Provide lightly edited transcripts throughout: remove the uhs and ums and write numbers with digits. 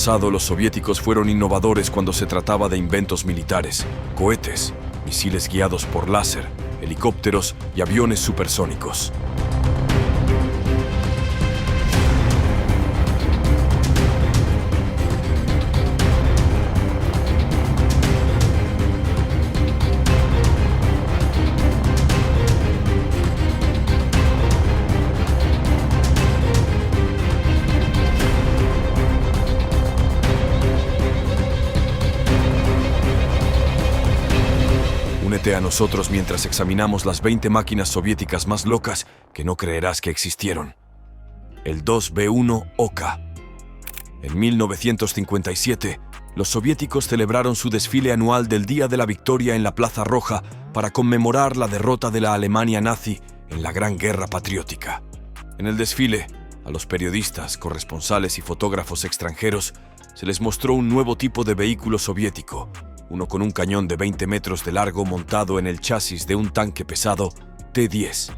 pasado, los soviéticos fueron innovadores cuando se trataba de inventos militares: cohetes, misiles guiados por láser, helicópteros y aviones supersónicos. Únete a nosotros mientras examinamos las 20 máquinas soviéticas más locas que no creerás que existieron. El 2B1 Oka. En 1957, los soviéticos celebraron su desfile anual del Día de la Victoria en la Plaza Roja para conmemorar la derrota de la Alemania nazi en la Gran Guerra Patriótica. En el desfile, a los periodistas, corresponsales y fotógrafos extranjeros se les mostró un nuevo tipo de vehículo soviético, uno con un cañón de 20 metros de largo montado en el chasis de un tanque pesado T-10.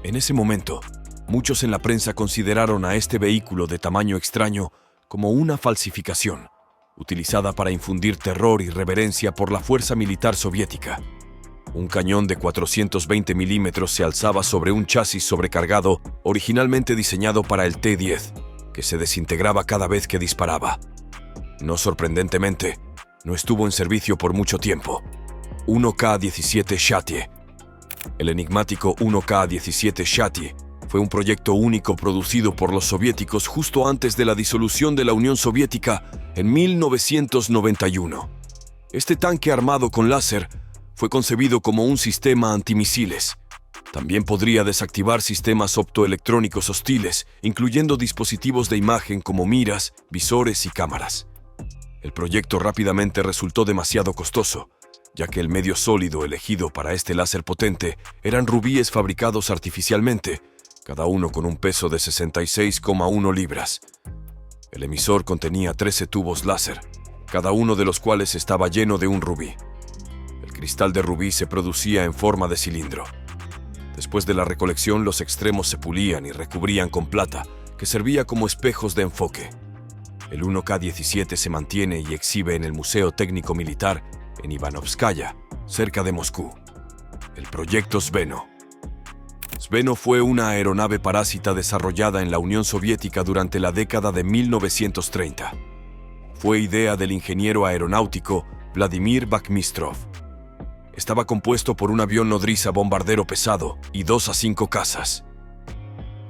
En ese momento, muchos en la prensa consideraron a este vehículo de tamaño extraño como una falsificación, utilizada para infundir terror y reverencia por la fuerza militar soviética. Un cañón de 420 milímetros se alzaba sobre un chasis sobrecargado originalmente diseñado para el T-10, que se desintegraba cada vez que disparaba. No sorprendentemente, no estuvo en servicio por mucho tiempo. 1K-17 Shatie. El enigmático 1K-17 Shatie fue un proyecto único producido por los soviéticos justo antes de la disolución de la Unión Soviética en 1991. Este tanque armado con láser fue concebido como un sistema antimisiles. También podría desactivar sistemas optoelectrónicos hostiles, incluyendo dispositivos de imagen como miras, visores y cámaras. El proyecto rápidamente resultó demasiado costoso, ya que el medio sólido elegido para este láser potente eran rubíes fabricados artificialmente, cada uno con un peso de 66,1 libras. El emisor contenía 13 tubos láser, cada uno de los cuales estaba lleno de un rubí. El cristal de rubí se producía en forma de cilindro. Después de la recolección, los extremos se pulían y recubrían con plata, que servía como espejos de enfoque. El 1K-17 se mantiene y exhibe en el Museo Técnico Militar en Ivanovskaya, cerca de Moscú. El proyecto Sveno. Sveno fue una aeronave parásita desarrollada en la Unión Soviética durante la década de 1930. Fue idea del ingeniero aeronáutico Vladimir Bakhmistrov. Estaba compuesto por un avión nodriza bombardero pesado y 2 a 5 cazas.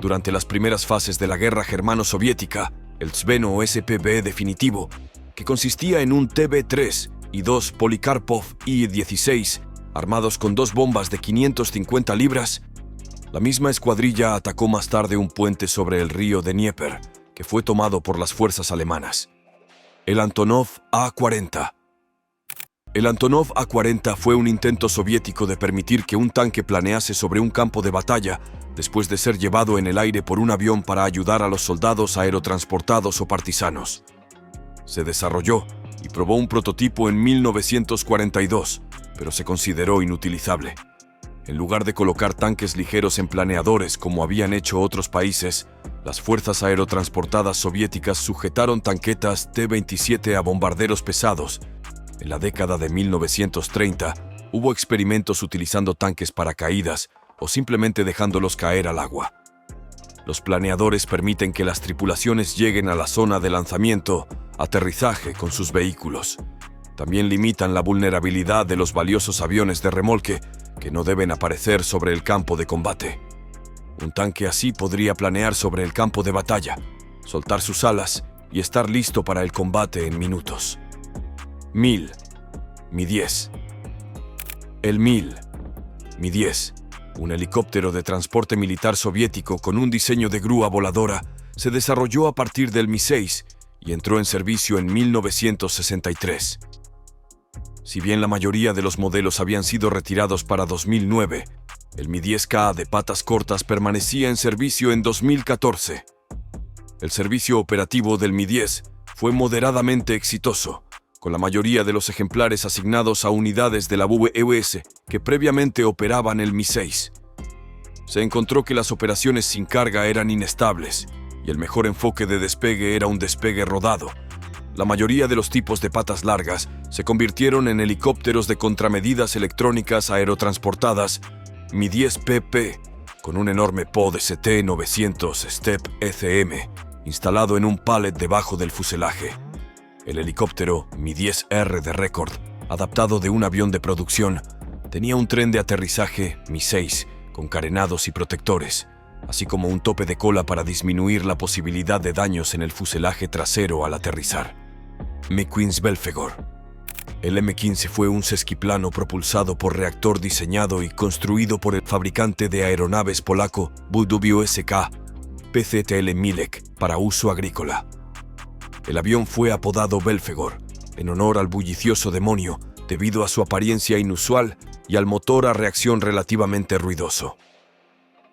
Durante las primeras fases de la guerra germano-soviética, el Sveno SPB definitivo, que consistía en un TB-3 y 2 Polikarpov I-16, armados con 2 bombas de 550 libras, la misma escuadrilla atacó más tarde un puente sobre el río Dnieper, que fue tomado por las fuerzas alemanas. El Antonov A-40. El Antonov A-40 fue un intento soviético de permitir que un tanque planease sobre un campo de batalla después de ser llevado en el aire por un avión para ayudar a los soldados aerotransportados o partisanos. Se desarrolló y probó un prototipo en 1942, pero se consideró inutilizable. En lugar de colocar tanques ligeros en planeadores como habían hecho otros países, las fuerzas aerotransportadas soviéticas sujetaron tanquetas T-27 a bombarderos pesados. En la década de 1930, hubo experimentos utilizando tanques paracaídas o simplemente dejándolos caer al agua. Los planeadores permiten que las tripulaciones lleguen a la zona de lanzamiento, aterrizaje con sus vehículos. También limitan la vulnerabilidad de los valiosos aviones de remolque que no deben aparecer sobre el campo de combate. Un tanque así podría planear sobre el campo de batalla, soltar sus alas y estar listo para el combate en minutos. Mi-10. El Mi-10, un helicóptero de transporte militar soviético con un diseño de grúa voladora, se desarrolló a partir del Mi-6 y entró en servicio en 1963. Si bien la mayoría de los modelos habían sido retirados para 2009, el Mi-10K de patas cortas permanecía en servicio en 2014. El servicio operativo del Mi-10 fue moderadamente exitoso, con la mayoría de los ejemplares asignados a unidades de la VEUS que previamente operaban el Mi-6. Se encontró que las operaciones sin carga eran inestables y el mejor enfoque de despegue era un despegue rodado, La mayoría de los tipos de patas largas se convirtieron en helicópteros de contramedidas electrónicas aerotransportadas Mi-10PP, con un enorme pod ST-900 Step ECM instalado en un pallet debajo del fuselaje. El helicóptero Mi-10R de récord, adaptado de un avión de producción, tenía un tren de aterrizaje Mi-6 con carenados y protectores, así como un tope de cola para disminuir la posibilidad de daños en el fuselaje trasero al aterrizar. McQueen's Belphegor. El M-15 fue un sesquiplano propulsado por reactor diseñado y construido por el fabricante de aeronaves polaco WSK PZL Milek para uso agrícola. El avión fue apodado Belphegor, en honor al bullicioso demonio, debido a su apariencia inusual y al motor a reacción relativamente ruidoso.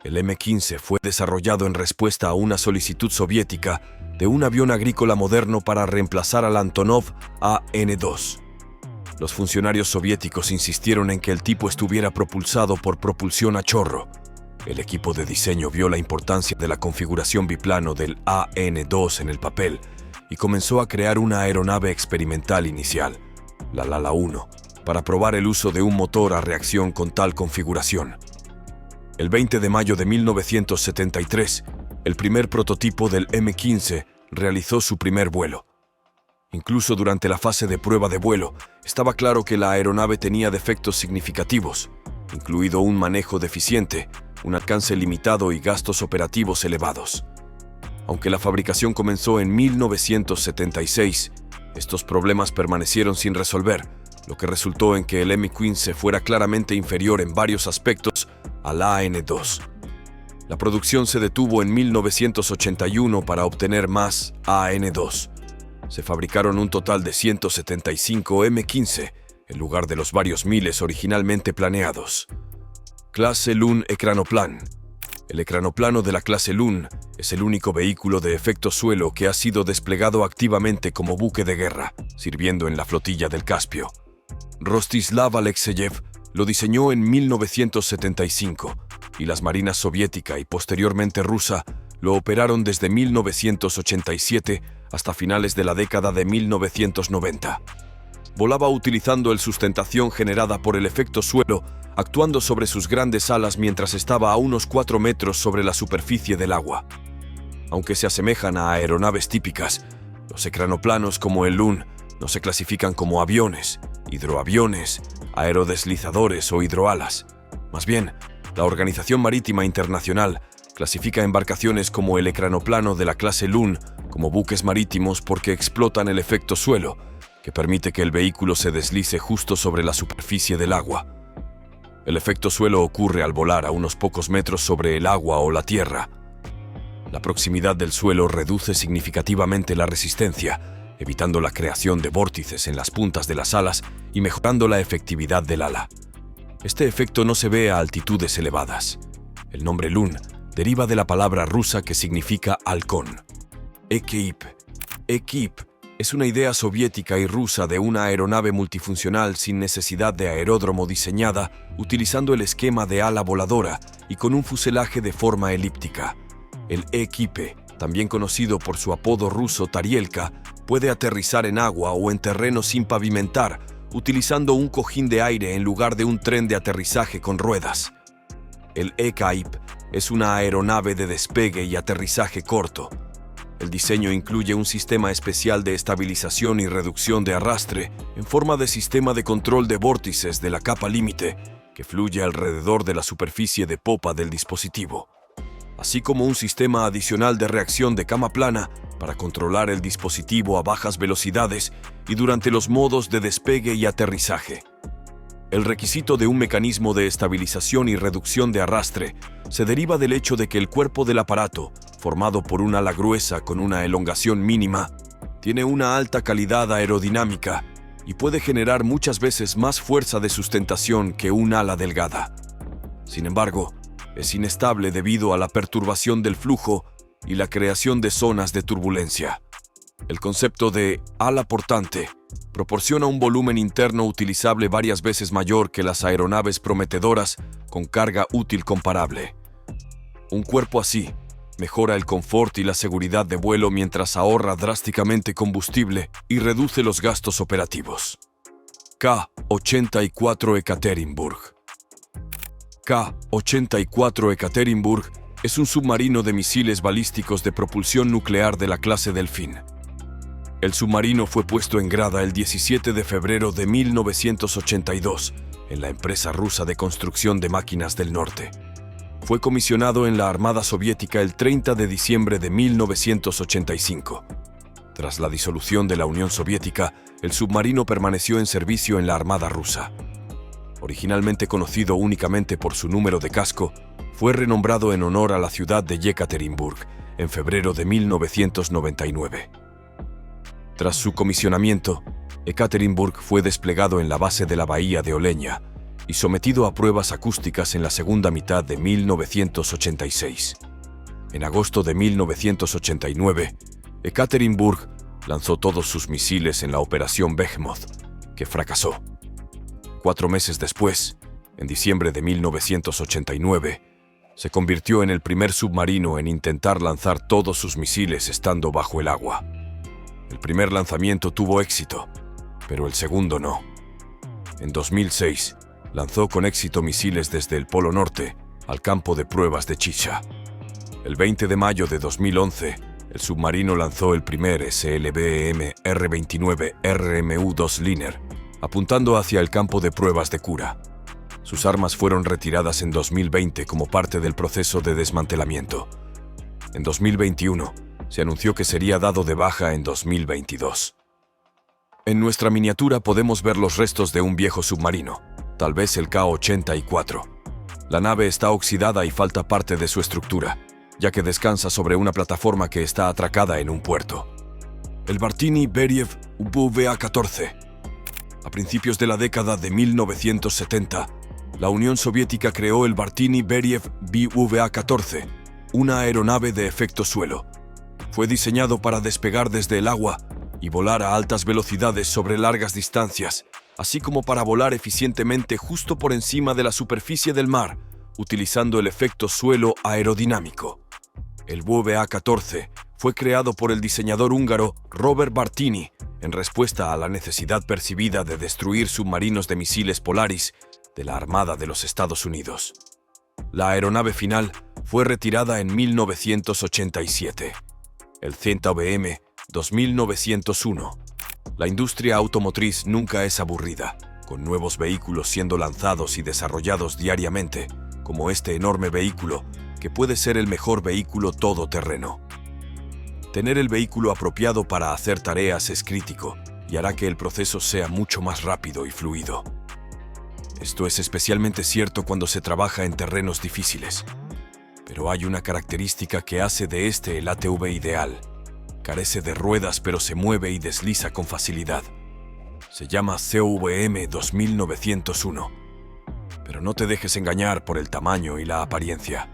El M-15 fue desarrollado en respuesta a una solicitud soviética de un avión agrícola moderno para reemplazar al Antonov AN-2. Los funcionarios soviéticos insistieron en que el tipo estuviera propulsado por propulsión a chorro. El equipo de diseño vio la importancia de la configuración biplano del AN-2 en el papel y comenzó a crear una aeronave experimental inicial, la Lala-1, para probar el uso de un motor a reacción con tal configuración. El 20 de mayo de 1973, el primer prototipo del M-15 realizó su primer vuelo. Incluso durante la fase de prueba de vuelo, estaba claro que la aeronave tenía defectos significativos, incluido un manejo deficiente, un alcance limitado y gastos operativos elevados. Aunque la fabricación comenzó en 1976, estos problemas permanecieron sin resolver, lo que resultó en que el M-15 fuera claramente inferior en varios aspectos al AN-2. La producción se detuvo en 1981 para obtener más AN-2. Se fabricaron un total de 175 M-15, en lugar de los varios miles originalmente planeados. Clase Lun Ecranoplan. El ecranoplano de la clase Lun es el único vehículo de efecto suelo que ha sido desplegado activamente como buque de guerra, sirviendo en la flotilla del Caspio. Rostislav Alexeyev lo diseñó en 1975 y las marinas soviética y posteriormente rusa lo operaron desde 1987 hasta finales de la década de 1990. Volaba utilizando el sustentación generada por el efecto suelo, actuando sobre sus grandes alas mientras estaba a unos 4 metros sobre la superficie del agua. Aunque se asemejan a aeronaves típicas, los ecranoplanos como el Lun no se clasifican como aviones, hidroaviones, aerodeslizadores o hidroalas. Más bien, la Organización Marítima Internacional clasifica embarcaciones como el ecranoplano de la clase Lun como buques marítimos porque explotan el efecto suelo, que permite que el vehículo se deslice justo sobre la superficie del agua. El efecto suelo ocurre al volar a unos pocos metros sobre el agua o la tierra. La proximidad del suelo reduce significativamente la resistencia, evitando la creación de vórtices en las puntas de las alas y mejorando la efectividad del ala. Este efecto no se ve a altitudes elevadas. El nombre Lun deriva de la palabra rusa que significa halcón. Ekip. Ekip es una idea soviética y rusa de una aeronave multifuncional sin necesidad de aeródromo diseñada, utilizando el esquema de ala voladora y con un fuselaje de forma elíptica. El Ekipe, también conocido por su apodo ruso Tarielka, puede aterrizar en agua o en terreno sin pavimentar, utilizando un cojín de aire en lugar de un tren de aterrizaje con ruedas. El Ekaip es una aeronave de despegue y aterrizaje corto. El diseño incluye un sistema especial de estabilización y reducción de arrastre en forma de sistema de control de vórtices de la capa límite que fluye alrededor de la superficie de popa del dispositivo, así como un sistema adicional de reacción de cama plana para controlar el dispositivo a bajas velocidades y durante los modos de despegue y aterrizaje. El requisito de un mecanismo de estabilización y reducción de arrastre se deriva del hecho de que el cuerpo del aparato, formado por un ala gruesa con una elongación mínima, tiene una alta calidad aerodinámica y puede generar muchas veces más fuerza de sustentación que un ala delgada. Sin embargo, es inestable debido a la perturbación del flujo y la creación de zonas de turbulencia. El concepto de ala portante proporciona un volumen interno utilizable varias veces mayor que las aeronaves prometedoras con carga útil comparable. Un cuerpo así, mejora el confort y la seguridad de vuelo mientras ahorra drásticamente combustible y reduce los gastos operativos. K-84 Ekaterinburg. K-84 Ekaterinburg es un submarino de misiles balísticos de propulsión nuclear de la clase Delfín. El submarino fue puesto en grada el 17 de febrero de 1982 en la empresa rusa de construcción de máquinas del norte. Fue comisionado en la Armada Soviética el 30 de diciembre de 1985. Tras la disolución de la Unión Soviética, el submarino permaneció en servicio en la Armada rusa. Originalmente conocido únicamente por su número de casco, fue renombrado en honor a la ciudad de Yekaterinburg en febrero de 1999. Tras su comisionamiento, Ekaterinburg fue desplegado en la base de la bahía de Oleña y sometido a pruebas acústicas en la segunda mitad de 1986. En agosto de 1989, Ekaterinburg lanzó todos sus misiles en la Operación Behemoth, que fracasó. 4 meses después, en diciembre de 1989, se convirtió en el primer submarino en intentar lanzar todos sus misiles estando bajo el agua. El primer lanzamiento tuvo éxito, pero el segundo no. En 2006, lanzó con éxito misiles desde el Polo Norte al campo de pruebas de Chicha. El 20 de mayo de 2011, el submarino lanzó el primer SLBM R-29 RMU-2 Liner, apuntando hacia el campo de pruebas de Kura. Sus armas fueron retiradas en 2020 como parte del proceso de desmantelamiento. En 2021, se anunció que sería dado de baja en 2022. En nuestra miniatura podemos ver los restos de un viejo submarino, tal vez el K-84. La nave está oxidada y falta parte de su estructura, ya que descansa sobre una plataforma que está atracada en un puerto. El Bartini Beriev VA-14. A principios de la década de 1970, la Unión Soviética creó el Bartini Beriev VA-14, una aeronave de efecto suelo. Fue diseñado para despegar desde el agua y volar a altas velocidades sobre largas distancias, así como para volar eficientemente justo por encima de la superficie del mar, utilizando el efecto suelo aerodinámico. El VA-14 fue creado por el diseñador húngaro Robert Bartini en respuesta a la necesidad percibida de destruir submarinos de misiles Polaris de la Armada de los Estados Unidos. La aeronave final fue retirada en 1987. El ZBM 2901. La industria automotriz nunca es aburrida, con nuevos vehículos siendo lanzados y desarrollados diariamente, como este enorme vehículo, que puede ser el mejor vehículo todoterreno. Tener el vehículo apropiado para hacer tareas es crítico y hará que el proceso sea mucho más rápido y fluido. Esto es especialmente cierto cuando se trabaja en terrenos difíciles. Pero hay una característica que hace de este el ATV ideal. Carece de ruedas pero se mueve y desliza con facilidad. Se llama CVM 2901. Pero no te dejes engañar por el tamaño y la apariencia.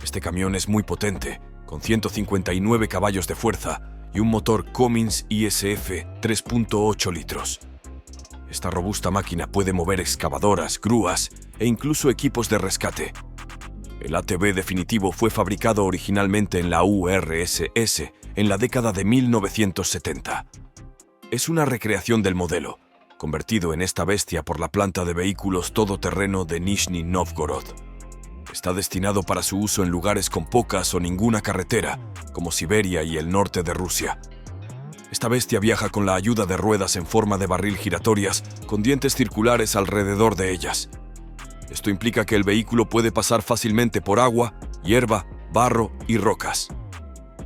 Este camión es muy potente, con 159 caballos de fuerza y un motor Cummins ISF 3.8 litros. Esta robusta máquina puede mover excavadoras, grúas e incluso equipos de rescate. El ATV definitivo fue fabricado originalmente en la URSS en la década de 1970. Es una recreación del modelo, convertido en esta bestia por la planta de vehículos todoterreno de Nizhny Novgorod. Está destinado para su uso en lugares con pocas o ninguna carretera, como Siberia y el norte de Rusia. Esta bestia viaja con la ayuda de ruedas en forma de barril giratorias con dientes circulares alrededor de ellas. Esto implica que el vehículo puede pasar fácilmente por agua, hierba, barro y rocas.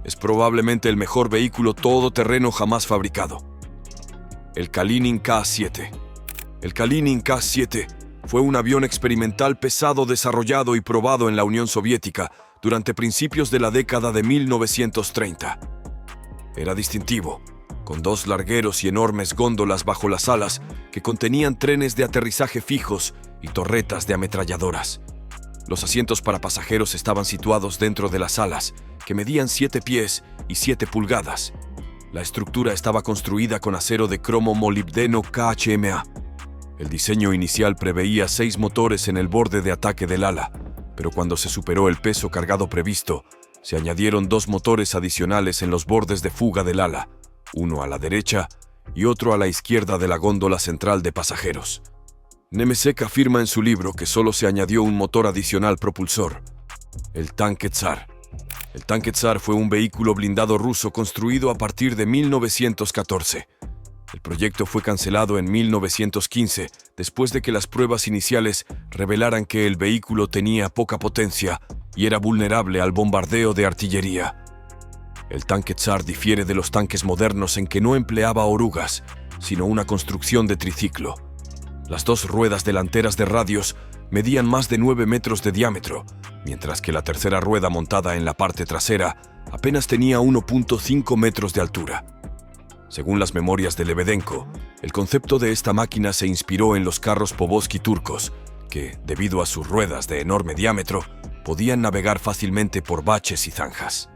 Es probablemente el mejor vehículo todoterreno jamás fabricado. El Kalinin K-7. El Kalinin K-7 fue un avión experimental pesado desarrollado y probado en la Unión Soviética durante principios de la década de 1930. Era distintivo, con 2 largueros y enormes góndolas bajo las alas que contenían trenes de aterrizaje fijos y torretas de ametralladoras. Los asientos para pasajeros estaban situados dentro de las alas, que medían 7 pies y 7 pulgadas. La estructura estaba construida con acero de cromo molibdeno KHMA. El diseño inicial preveía 6 motores en el borde de ataque del ala, pero cuando se superó el peso cargado previsto, se añadieron 2 motores adicionales en los bordes de fuga del ala, uno a la derecha y otro a la izquierda de la góndola central de pasajeros. Nemesek afirma en su libro que solo se añadió un motor adicional propulsor, el tanque Tsar. El tanque Tsar fue un vehículo blindado ruso construido a partir de 1914. El proyecto fue cancelado en 1915 después de que las pruebas iniciales revelaran que el vehículo tenía poca potencia y era vulnerable al bombardeo de artillería. El tanque Tsar difiere de los tanques modernos en que no empleaba orugas, sino una construcción de triciclo. Las 2 ruedas delanteras de radios medían más de 9 metros de diámetro, mientras que la tercera rueda montada en la parte trasera apenas tenía 1.5 metros de altura. Según las memorias de Lebedenko, el concepto de esta máquina se inspiró en los carros Povosky turcos, que, debido a sus ruedas de enorme diámetro, podían navegar fácilmente por baches y zanjas.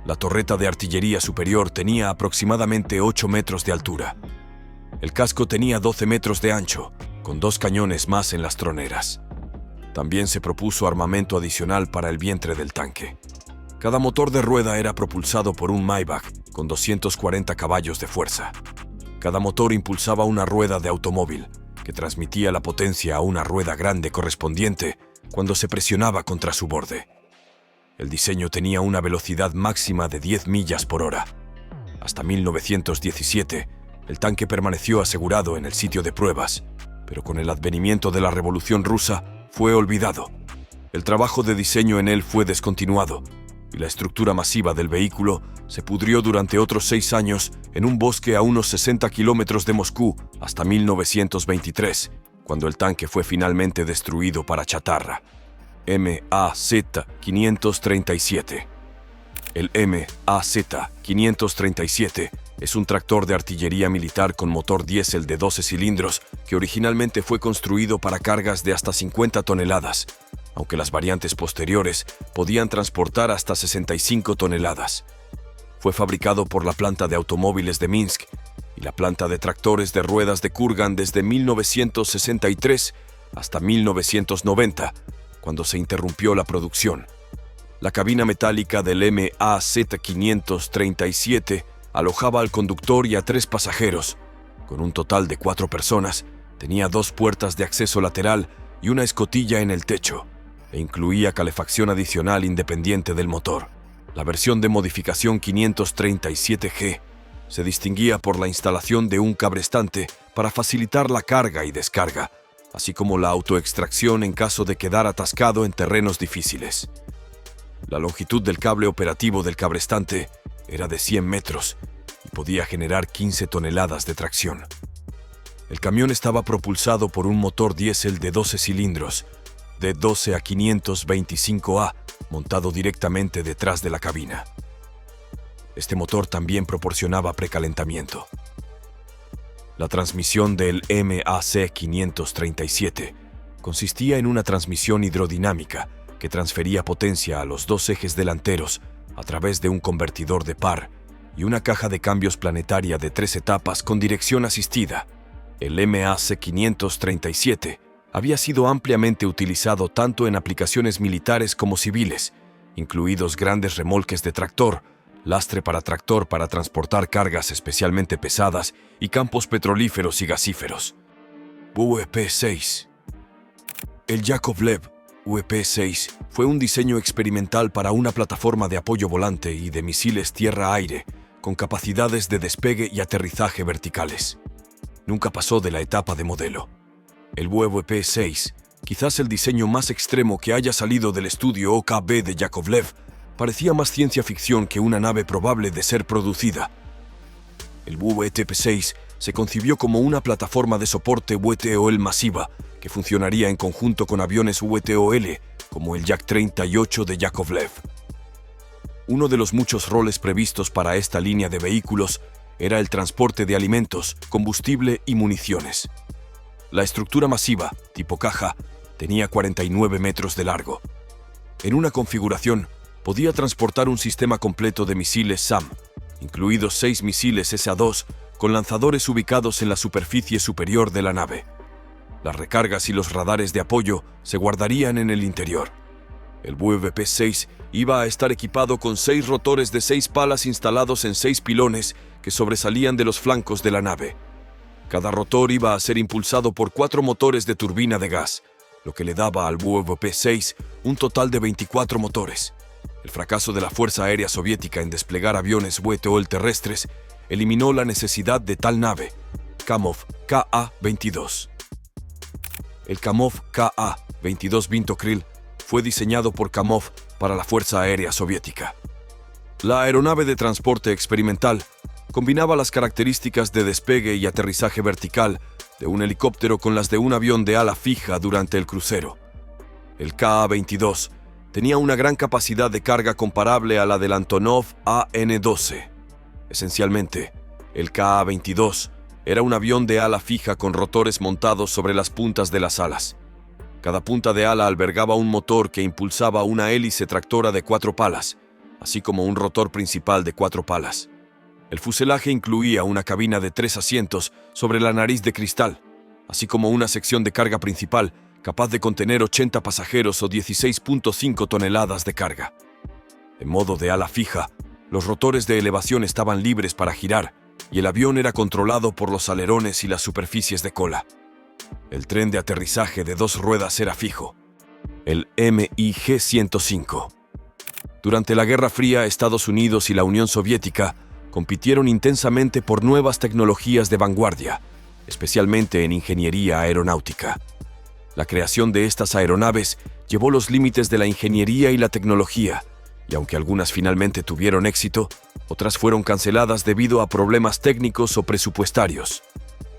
La torreta de artillería superior tenía aproximadamente 8 metros de altura. El casco tenía 12 metros de ancho, con 2 cañones más en las troneras. También se propuso armamento adicional para el vientre del tanque. Cada motor de rueda era propulsado por un Maybach con 240 caballos de fuerza. Cada motor impulsaba una rueda de automóvil, que transmitía la potencia a una rueda grande correspondiente cuando se presionaba contra su borde. El diseño tenía una velocidad máxima de 10 millas por hora. Hasta 1917, el tanque permaneció asegurado en el sitio de pruebas, pero con el advenimiento de la Revolución Rusa fue olvidado. El trabajo de diseño en él fue descontinuado, y la estructura masiva del vehículo se pudrió durante otros 6 años en un bosque a unos 60 kilómetros de Moscú hasta 1923, cuando el tanque fue finalmente destruido para chatarra. MAZ-537. El MAZ-537 es un tractor de artillería militar con motor diésel de 12 cilindros que originalmente fue construido para cargas de hasta 50 toneladas, aunque las variantes posteriores podían transportar hasta 65 toneladas. Fue fabricado por la planta de automóviles de Minsk y la planta de tractores de ruedas de Kurgan desde 1963 hasta 1990, cuando se interrumpió la producción. La cabina metálica del MAZ-537 alojaba al conductor y a 3 pasajeros. Con un total de 4 personas, tenía 2 puertas de acceso lateral y una escotilla en el techo, e incluía calefacción adicional independiente del motor. La versión de modificación 537G se distinguía por la instalación de un cabrestante para facilitar la carga y descarga, así como la autoextracción en caso de quedar atascado en terrenos difíciles. La longitud del cable operativo del cabrestante era de 100 metros y podía generar 15 toneladas de tracción. El camión estaba propulsado por un motor diésel de 12 cilindros, de 12 a 525A, montado directamente detrás de la cabina. Este motor también proporcionaba precalentamiento. La transmisión del MAZ-537 consistía en una transmisión hidrodinámica que transfería potencia a los 2 ejes delanteros a través de un convertidor de par y una caja de cambios planetaria de 3 etapas con dirección asistida. El MAZ-537 había sido ampliamente utilizado tanto en aplicaciones militares como civiles, incluidos grandes remolques de tractor, lastre para tractor para transportar cargas especialmente pesadas y campos petrolíferos y gasíferos. UEP-6. El Yakovlev UEP-6 fue un diseño experimental para una plataforma de apoyo volante y de misiles tierra-aire con capacidades de despegue y aterrizaje verticales. Nunca pasó de la etapa de modelo. El UEP-6, quizás el diseño más extremo que haya salido del estudio OKB de Yakovlev, parecía más ciencia ficción que una nave probable de ser producida. El UEP-6 se concibió como una plataforma de soporte UTOL masiva que funcionaría en conjunto con aviones UTOL como el Yak-38 de Yakovlev. Uno de los muchos roles previstos para esta línea de vehículos era el transporte de alimentos, combustible y municiones. La estructura masiva, tipo caja, tenía 49 metros de largo. En una configuración, podía transportar un sistema completo de misiles SAM, incluidos 6 misiles SA-2 con lanzadores ubicados en la superficie superior de la nave. Las recargas y los radares de apoyo se guardarían en el interior. El VP-6 iba a estar equipado con 6 rotores de 6 palas instalados en 6 pilones que sobresalían de los flancos de la nave. Cada rotor iba a ser impulsado por 4 motores de turbina de gas, lo que le daba al VP-6 un total de 24 motores. El fracaso de la Fuerza Aérea Soviética en desplegar aviones VTOL terrestres eliminó la necesidad de tal nave, Kamov Ka-22. El Kamov Ka-22 Vintokryl fue diseñado por Kamov para la Fuerza Aérea Soviética. La aeronave de transporte experimental combinaba las características de despegue y aterrizaje vertical de un helicóptero con las de un avión de ala fija durante el crucero. El Ka-22 tenía una gran capacidad de carga comparable a la del Antonov AN-12. Esencialmente, el Ka-22 era un avión de ala fija con rotores montados sobre las puntas de las alas. Cada punta de ala albergaba un motor que impulsaba una hélice tractora de 4 palas, así como un rotor principal de 4 palas. El fuselaje incluía una cabina de 3 asientos sobre la nariz de cristal, así como una sección de carga principal capaz de contener 80 pasajeros o 16.5 toneladas de carga. En modo de ala fija, los rotores de elevación estaban libres para girar y el avión era controlado por los alerones y las superficies de cola. El tren de aterrizaje de 2 ruedas era fijo, el MiG-105. Durante la Guerra Fría, Estados Unidos y la Unión Soviética compitieron intensamente por nuevas tecnologías de vanguardia, especialmente en ingeniería aeronáutica. La creación de estas aeronaves llevó los límites de la ingeniería y la tecnología, y aunque algunas finalmente tuvieron éxito, otras fueron canceladas debido a problemas técnicos o presupuestarios.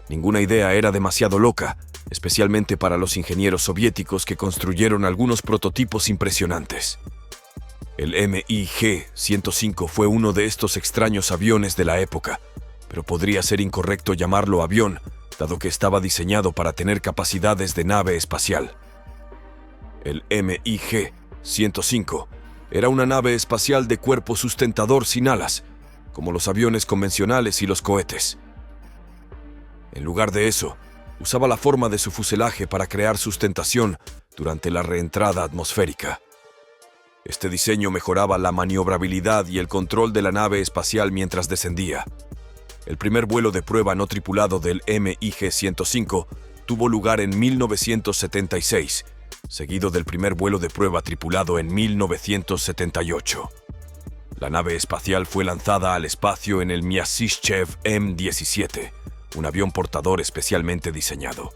Ninguna idea era demasiado loca, especialmente para los ingenieros soviéticos que construyeron algunos prototipos impresionantes. El MiG-105 fue uno de estos extraños aviones de la época, pero podría ser incorrecto llamarlo avión, dado que estaba diseñado para tener capacidades de nave espacial. El MiG-105 era una nave espacial de cuerpo sustentador sin alas, como los aviones convencionales y los cohetes. En lugar de eso, usaba la forma de su fuselaje para crear sustentación durante la reentrada atmosférica. Este diseño mejoraba la maniobrabilidad y el control de la nave espacial mientras descendía. El primer vuelo de prueba no tripulado del MiG-105 tuvo lugar en 1976, seguido del primer vuelo de prueba tripulado en 1978. La nave espacial fue lanzada al espacio en el Myasishchev M-17, un avión portador especialmente diseñado.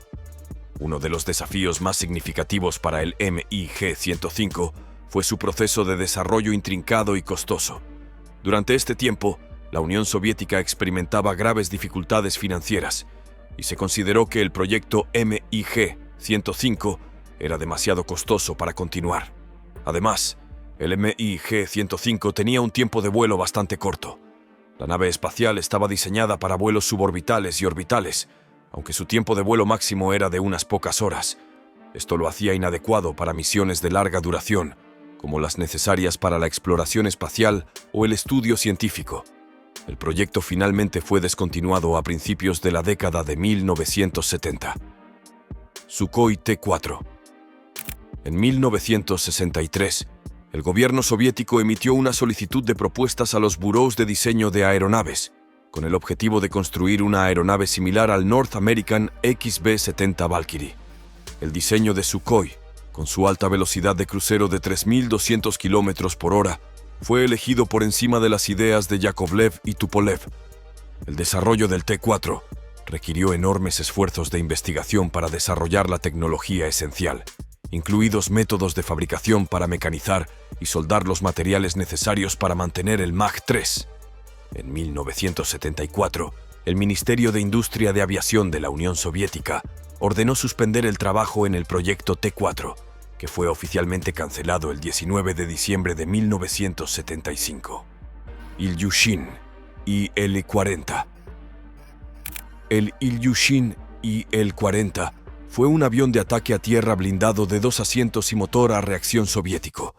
Uno de los desafíos más significativos para el MiG-105 fue su proceso de desarrollo intrincado y costoso. Durante este tiempo, la Unión Soviética experimentaba graves dificultades financieras y se consideró que el proyecto MiG-105 era demasiado costoso para continuar. Además, el MiG-105 tenía un tiempo de vuelo bastante corto. La nave espacial estaba diseñada para vuelos suborbitales y orbitales, aunque su tiempo de vuelo máximo era de unas pocas horas. Esto lo hacía inadecuado para misiones de larga duración, como las necesarias para la exploración espacial o el estudio científico. El proyecto finalmente fue descontinuado a principios de la década de 1970. Sukhoi T-4. En 1963, el gobierno soviético emitió una solicitud de propuestas a los burós de diseño de aeronaves, con el objetivo de construir una aeronave similar al North American XB-70 Valkyrie. El diseño de Sukhoi, con su alta velocidad de crucero de 3.200 km por hora, fue elegido por encima de las ideas de Yakovlev y Tupolev. El desarrollo del T-4 requirió enormes esfuerzos de investigación para desarrollar la tecnología esencial, incluidos métodos de fabricación para mecanizar y soldar los materiales necesarios para mantener el Mach 3. En 1974, el Ministerio de Industria de Aviación de la Unión Soviética ordenó suspender el trabajo en el proyecto T-4, que fue oficialmente cancelado el 19 de diciembre de 1975. Ilyushin Il-40. El Ilyushin Il-40 fue un avión de ataque a tierra blindado de 2 asientos y motor a reacción soviético.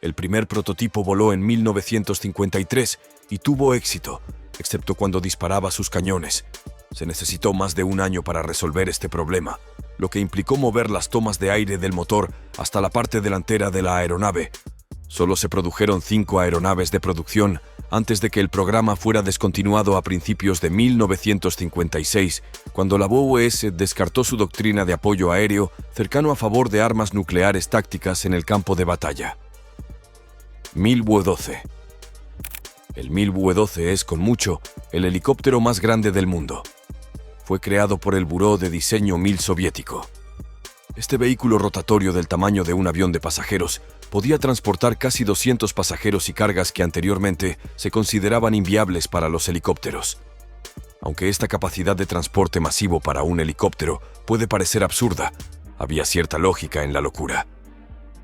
El primer prototipo voló en 1953 y tuvo éxito, excepto cuando disparaba sus cañones. Se necesitó más de un año para resolver este problema, lo que implicó mover las tomas de aire del motor hasta la parte delantera de la aeronave. Solo se produjeron 5 aeronaves de producción antes de que el programa fuera descontinuado a principios de 1956, cuando la BOES descartó su doctrina de apoyo aéreo cercano a favor de armas nucleares tácticas en el campo de batalla. MIL-12. El MIL-12 es, con mucho, el helicóptero más grande del mundo. Fue creado por el Buró de Diseño MIL soviético. Este vehículo rotatorio del tamaño de un avión de pasajeros podía transportar casi 200 pasajeros y cargas que anteriormente se consideraban inviables para los helicópteros. Aunque esta capacidad de transporte masivo para un helicóptero puede parecer absurda, había cierta lógica en la locura.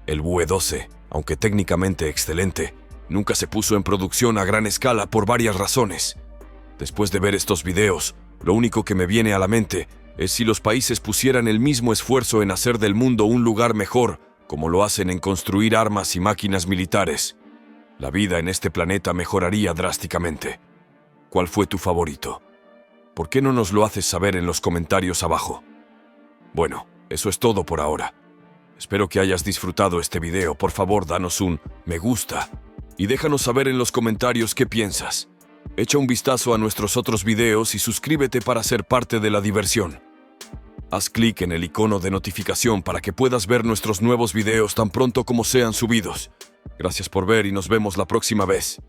El BUE-12, aunque técnicamente excelente, nunca se puso en producción a gran escala por varias razones. Después de ver estos videos, lo único que me viene a la mente es si los países pusieran el mismo esfuerzo en hacer del mundo un lugar mejor, como lo hacen en construir armas y máquinas militares. La vida en este planeta mejoraría drásticamente. ¿Cuál fue tu favorito? ¿Por qué no nos lo haces saber en los comentarios abajo? Bueno, eso es todo por ahora. Espero que hayas disfrutado este video. Por favor, danos un me gusta y déjanos saber en los comentarios qué piensas. Echa un vistazo a nuestros otros videos y suscríbete para ser parte de la diversión. Haz clic en el icono de notificación para que puedas ver nuestros nuevos videos tan pronto como sean subidos. Gracias por ver y nos vemos la próxima vez.